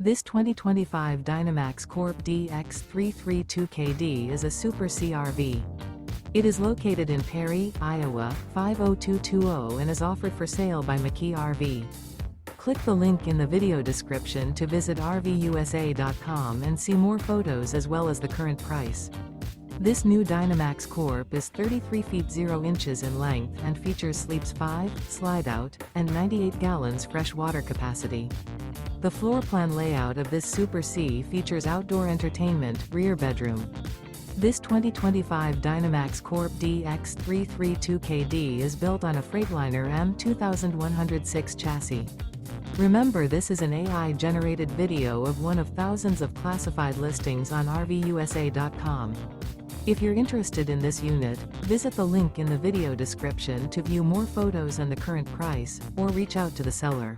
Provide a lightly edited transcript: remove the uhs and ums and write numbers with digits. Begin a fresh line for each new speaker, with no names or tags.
This 2025 Dynamax Corp DX3 32KD is a Super CRV. It is located in Perry, Iowa, 50220 and is offered for sale by McKee RV. Click the link in the video description to visit RVUSA.com and see more photos as well as the current price. This new Dynamax Corp is 33 feet 0 inches in length and features sleeps 5, Slideout, and 98 gallons fresh water capacity. The floor plan layout of this Super C features outdoor entertainment, rear bedroom. This 2025 Dynamax Corp DX3 32KD is built on a Freightliner M2 chassis. Remember, this is an AI-generated video of one of thousands of classified listings on RVUSA.com. If you're interested in this unit, visit the link in the video description to view more photos and the current price, or reach out to the seller.